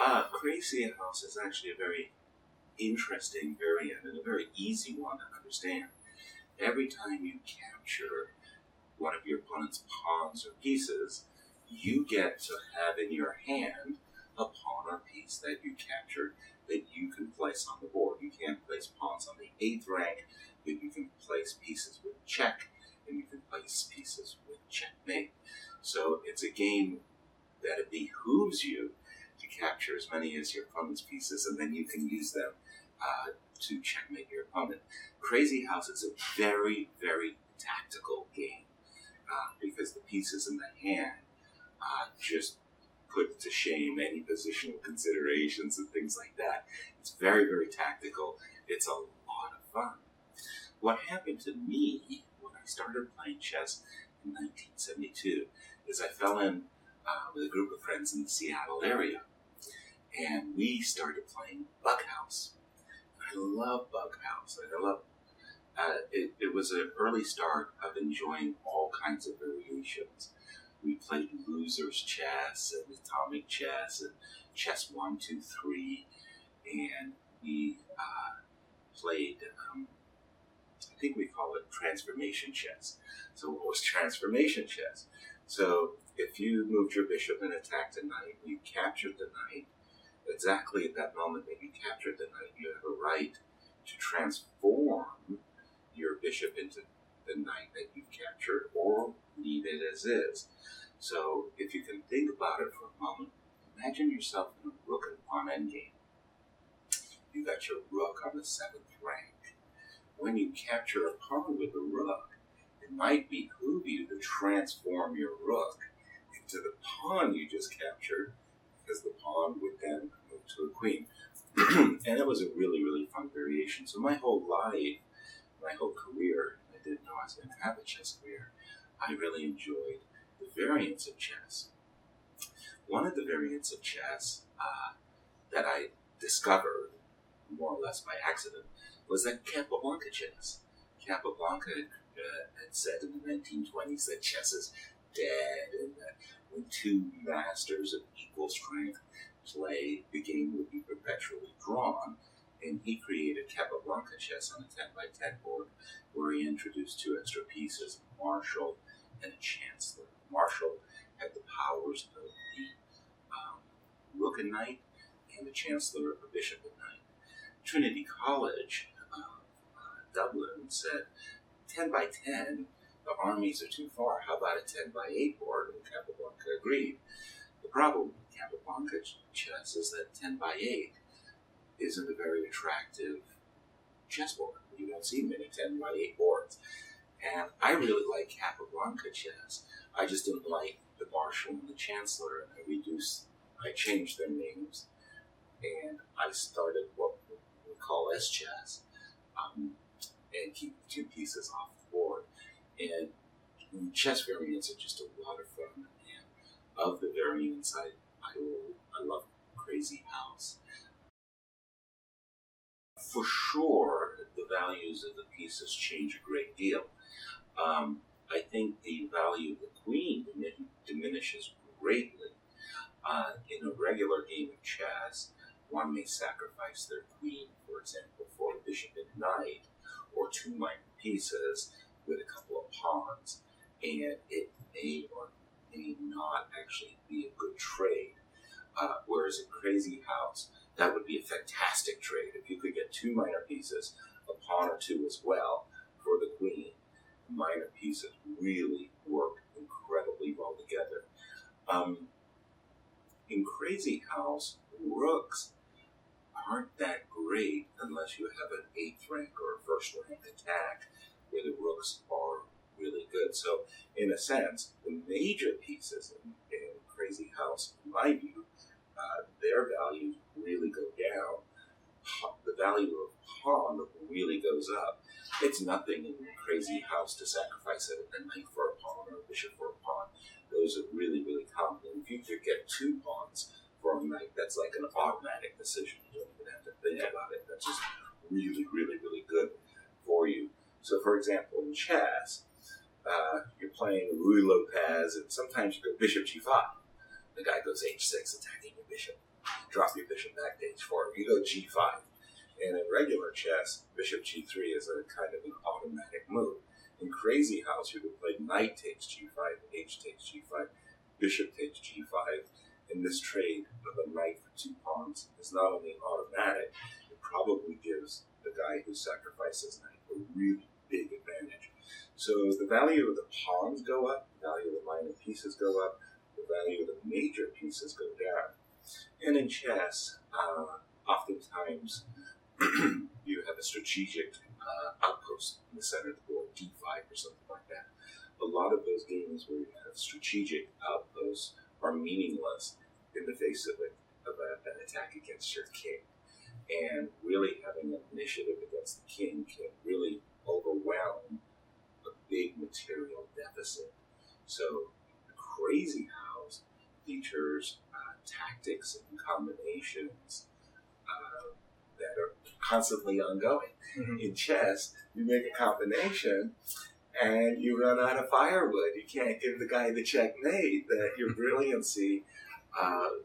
Crazyhouse is actually a very interesting variant and a very easy one to understand. Every time you capture one of your opponent's pawns or pieces, you get to have in your hand a pawn or piece that you captured that you can place on the board. You can't place pawns on the 8th rank, but you can place pieces with check, and you can place pieces with checkmate. So it's a game that it behooves you to capture as many as your opponent's pieces, and then you can use them to checkmate your opponent. Crazyhouse is a very, very tactical game because the pieces in the hand just put to shame any positional considerations and things like that. It's very, very tactical. It's a lot of fun. What happened to me when I started playing chess in 1972 is I fell in with a group of friends in the Seattle area, and we started playing Bughouse. I love Bughouse. It was an early start of enjoying all kinds of variations. We played losers chess and atomic chess and chess 1, 2, 3, and we played, I think we call it transformation chess. So what was transformation chess? So if you moved your bishop and attacked a knight, you captured the knight. Exactly at that moment that you captured the knight, you have a right to transform your bishop into the knight that you've captured or leave it as is. So if you can think about it for a moment, imagine yourself in a rook and pawn endgame. You got your rook on the 7th rank. When you capture a pawn with a rook, it might behoove you to transform your rook into the pawn you just captured, because the pawn would then move to a queen. And it was a really, really fun variation. So my whole life, my whole career, I didn't know I was going to have a chess career, I really enjoyed the variants of chess. One of the variants of chess that I discovered, more or less by accident, was that Capablanca chess. Capablanca had said in the 1920s that chess is dead, and that when two masters of equal strength play, the game would be perpetually drawn. And he created Capablanca chess on a 10x10 board, where he introduced 2 extra pieces, a marshal and a chancellor. Marshal had the powers of the rook and knight, and the chancellor of a bishop and knight. Trinity College of Dublin said, 10x10, the armies are too far. How about a 10x8 board? And Capablanca agreed. The problem with Capablanca chess is that 10x8 isn't a very attractive chessboard. You don't see many 10x8 boards. And I really like Capablanca chess. I just didn't like the marshal and the chancellor, and I changed their names, and I started what we call S-chess, and keep 2 pieces off the board. And chess variants are just a lot of fun. And of the variants, I love Crazyhouse. For sure, the values of the pieces change a great deal. I think the value of the queen diminishes greatly. In a regular game of chess, one may sacrifice their queen, for example, for a bishop and knight, or 2 minor pieces with a couple of pawns, and it may or may not actually be a good trade. Whereas in Crazyhouse, that would be a fantastic trade. If you could get 2 minor pieces, a pawn or 2 as well, for the queen, minor pieces really work incredibly well together. In Crazyhouse, rooks aren't that great unless you have an 8th rank or a 1st rank attack, where the rooks are really good. So, in a sense, the major pieces in Crazyhouse, in my view, their values really go down. The value of pawn really goes up. It's nothing in Crazyhouse to sacrifice a knight for a pawn or a bishop for a pawn. Those are really, really common. If you could get 2 pawns for a knight, that's like an automatic decision. You don't even have to think about it. That's just really, really, really good for you. So, for example, in chess, you're playing Ruy Lopez, and sometimes you go bishop g5. The guy goes h6, attacking your bishop. drop your bishop back to h4. You go g5. And in regular chess, bishop g3 is a kind of an automatic move. In Crazyhouse, you would play knight takes g5, h takes g5, bishop takes g5. And this trade of a knight for 2 pawns is not only automatic, it probably gives the guy who sacrifices knight a really big advantage. So the value of the pawns go up, the value of the minor pieces go up, the value of the major pieces go down. And in chess, oftentimes you have a strategic outpost in the center of the board, d5 or something like that. A lot of those games where you have strategic outposts are meaningless in the face of an attack against your king. And really having an initiative against the king can really overwhelm a big material deficit. So Crazyhouse features tactics and combinations that are constantly ongoing. Mm-hmm. In chess, you make a combination and you run out of firewood. You can't give the guy the checkmate that your brilliancy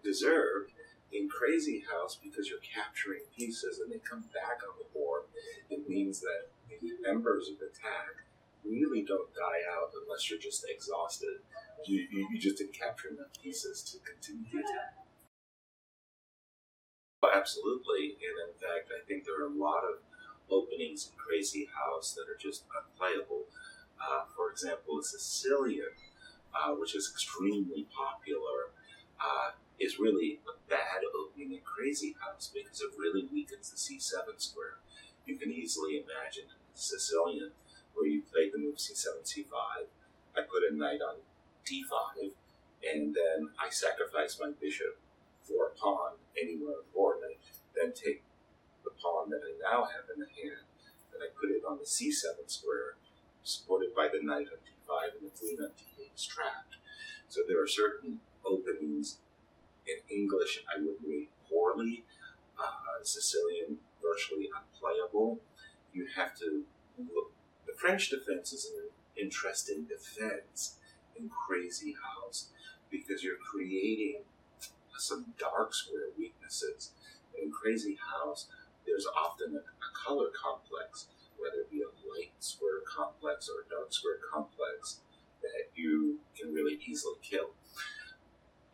deserved. In Crazyhouse, because you're capturing pieces and they come back on the board, it means that the embers of attack really don't die out unless you're just exhausted. You just didn't capture enough pieces to continue the attack. Well, absolutely, and in fact, I think there are a lot of openings in Crazyhouse that are just unplayable. For example, the Sicilian, which is extremely popular, is really a bad opening in Crazyhouse because it really weakens the c7 square. You can easily imagine in the Sicilian where you played the move c7, c5, I put a knight on d5, and then I sacrifice my bishop for a pawn anywhere on the board, and I then take the pawn that I now have in the hand, and I put it on the c7 square, supported by the knight on d5, and the queen on d8 is trapped. So there are certain openings. In English, I would read poorly. Sicilian, virtually unplayable. You have to look. The French defense is an interesting defense in Crazyhouse because you're creating some dark square weaknesses. In Crazyhouse, there's often a color complex, whether it be a light square complex or a dark square complex, that you can really easily kill.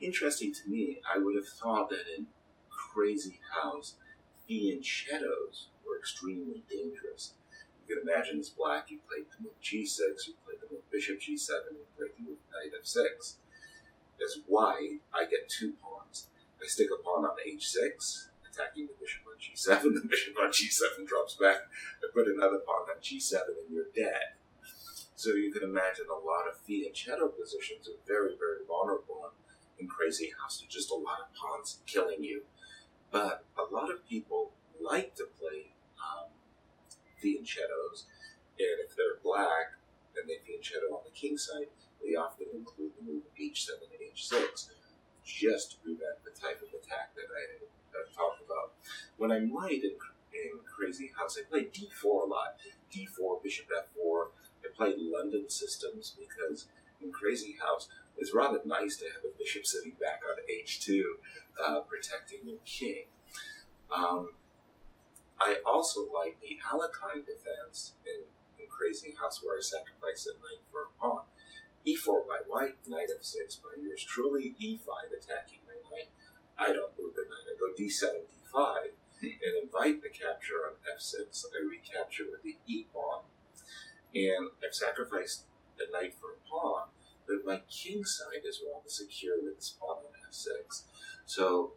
Interesting to me, I would have thought that in Crazyhouse, fianchettos were extremely dangerous. You can imagine as black, you played the move g6, you played the move bishop g7, you played the move knight f6. As white, I get 2 pawns. I stick a pawn on h6, attacking the bishop on g7, the bishop on g7 drops back, I put another pawn on g7 and you're dead. So you can imagine a lot of fianchetto positions are very, very vulnerable in Crazyhouse. There's just a lot of pawns killing you. But a lot of people like to play fianchettos, and if they're black and they fianchetto on the king side, they often include the move h7 and h6 just to prevent the type of attack that I've talked about. When I'm white in Crazyhouse, I play d4 a lot. d4, bishop f4. I play London systems because in Crazyhouse, it's rather nice to have a bishop sitting back on h2, protecting your king. I also like the Alekhine defense in Crazyhouse, where I sacrifice a knight for a pawn. e4 by white, knight f6 by yours truly, e5 attacking my knight. I don't move the knight. I go d7, d5, and invite the capture on f6. I recapture with the e pawn, and I've sacrificed a knight for a pawn. But my king side is rather secure with this pawn on f6. So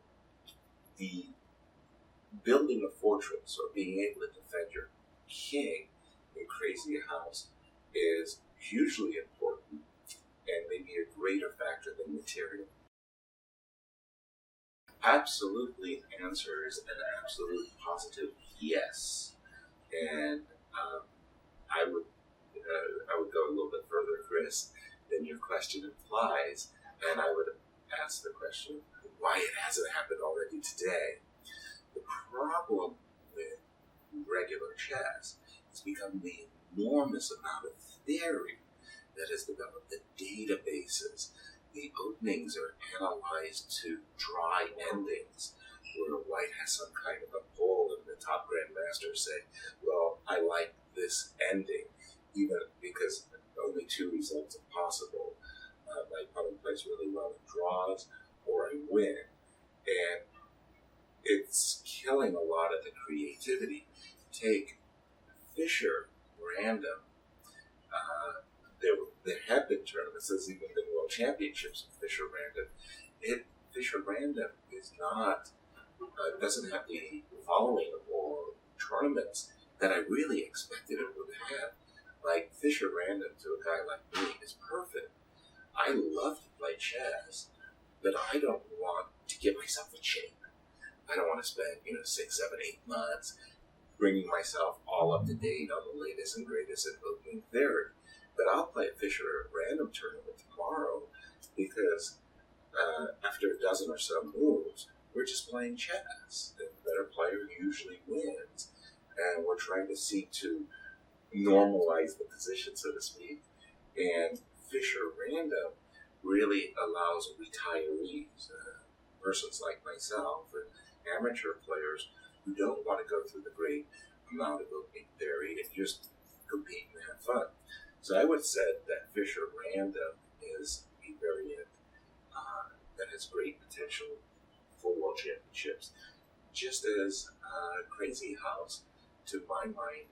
the building a fortress or being able to defend your king in Crazyhouse is hugely important and maybe a greater factor than material. Absolutely, the answer is an absolute positive yes. And I would go a little bit further, Chris, than your question implies, and I would ask the question why it hasn't happened already today. The problem with regular chess has become the enormous amount of theory that has developed, the databases. The openings are analyzed to dry endings. where white has some kind of a pull, and the top grandmasters say, well, I like this ending, even because only two results are possible. My opponent plays really well and draws, or I win. And it's killing a lot of the creativity. Take Fischer Random. There have been tournaments, there's even been world championships of Fischer Random. Fischer Random is not, doesn't have the following or tournaments that I really expected it would have. Like Fischer Random to a guy like me is perfect. I love to play chess, but I don't want to give myself a shape. I don't want to spend, 6, 7, 8 months bringing myself all up to date on the latest and greatest in opening theory. But I'll play a Fischer Random tournament tomorrow because after a dozen or so moves, we're just playing chess. The better player usually wins. And we're trying to seek to normalize the position, so to speak. And Fischer Random really allows retirees, persons like myself, and amateur players who don't want to go through the great amount of opening theory and just compete and have fun. So I would say that Fischer Random is a variant that has great potential for world championships, just as Crazyhouse, to my mind,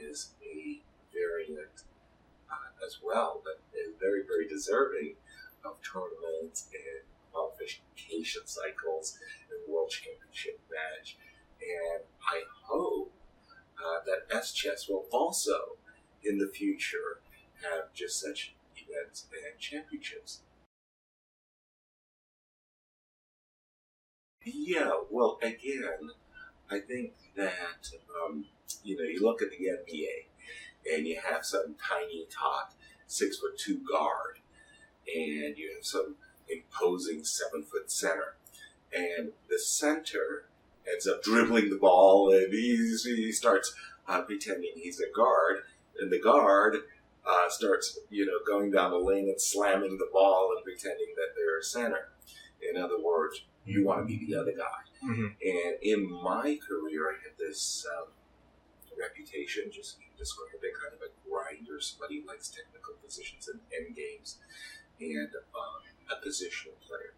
is a variant as well that is very, very deserving of tournaments and qualification cycles and world championship match. And I hope that S-Chess will also, in the future, have just such events and championships. Yeah, well, again, I think that, you look at the NBA and you have some tiny tot 6'2" guard, and you have some imposing 7-foot center, and the center ends up dribbling the ball, and he starts pretending he's a guard, and the guard starts, going down the lane and slamming the ball and pretending that they're a center. In other words, you want to be the other guy. Mm-hmm. And in my career, I had this reputation, just described it, kind of a grinder, somebody who likes technical positions and end games, and a positional player.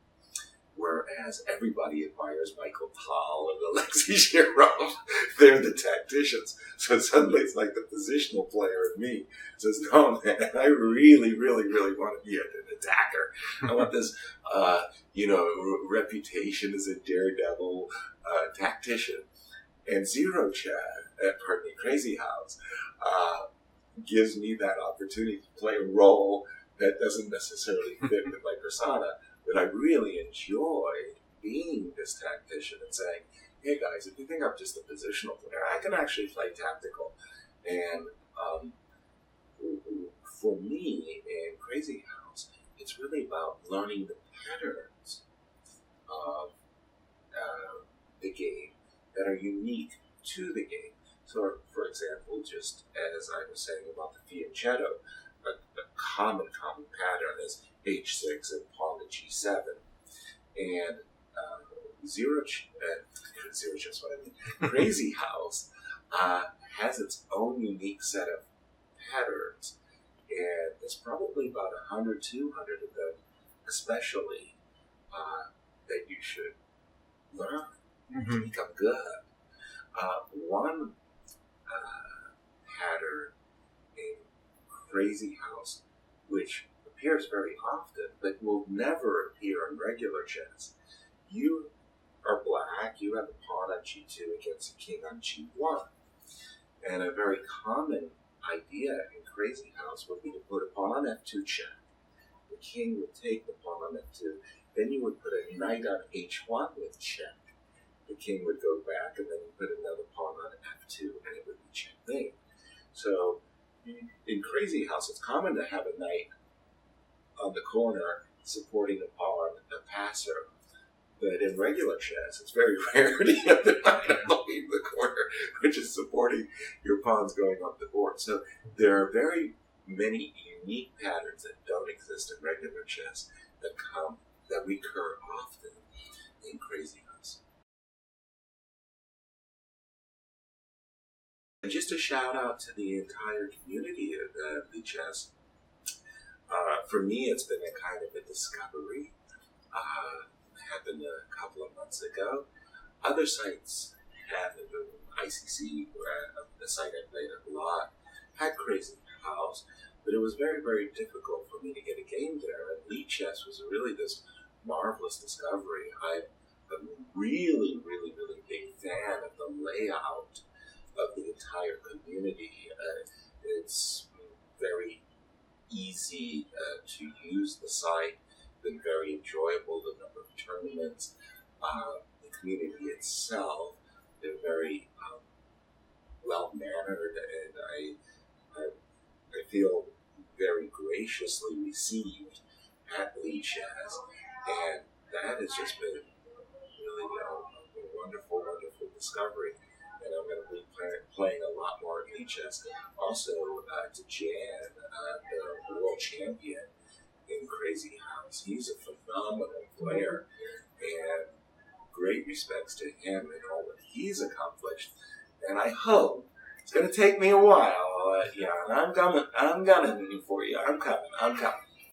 Whereas everybody admires Michael Tal and Alexei Shirov. They're the tacticians. So suddenly it's like the positional player in me says, no, man, I really, really, really want to be an attacker. I want this, reputation as a daredevil tactician. And Crazyhouse, gives me that opportunity to play a role that doesn't necessarily fit with my persona. But I really enjoyed being this tactician and saying, hey guys, if you think I'm just a positional player, I can actually play tactical. And for me in Crazyhouse, it's really about learning the patterns of the game that are unique to the game. So, for example, just as I was saying about the fianchetto, a common pattern is h6 and pawn to g7. And Crazyhouse has its own unique set of patterns. And there's probably about 100, 200 of them, especially, that you should learn to become good. One pattern in Crazyhouse, which appears very often, but will never appear in regular chess. You are black, you have a pawn on g2 against a king on g1. And a very common idea in Crazyhouse would be to put a pawn on f2 check. The king would take the pawn on f2. Then you would put a knight on h1 with check. The king would go back, and then you put another pawn on f2, and it would be checkmate. So in Crazyhouse, it's common to have a knight on the corner supporting a pawn, a passer. But in regular chess, it's very rare to have the knight in the corner, which is supporting your pawns going up the board. So there are very many unique patterns that don't exist in regular chess that recur often in Crazyhouse. And just a shout out to the entire community of Lichess. For me, it's been a kind of a discovery. Happened a couple of months ago. Other sites have ICC, the site I played a lot, had Crazyhouse, but it was very, very difficult for me to get a game there. And Lichess was really this marvelous discovery. I'm a really, really, really big fan of the layout of the entire community. It's very easy to use the site, been very enjoyable, the number of tournaments, the community itself, they're very well-mannered, and I feel very graciously received at Lichess, and that has just been really a wonderful, wonderful discovery. And I'm going to be playing a lot more at Lichess. Also, to Jan, the world champion in Crazyhouse. He's a phenomenal player, and great respects to him and all that he's accomplished. And I hope it's going to take me a while, and I'm coming for you. I'm coming.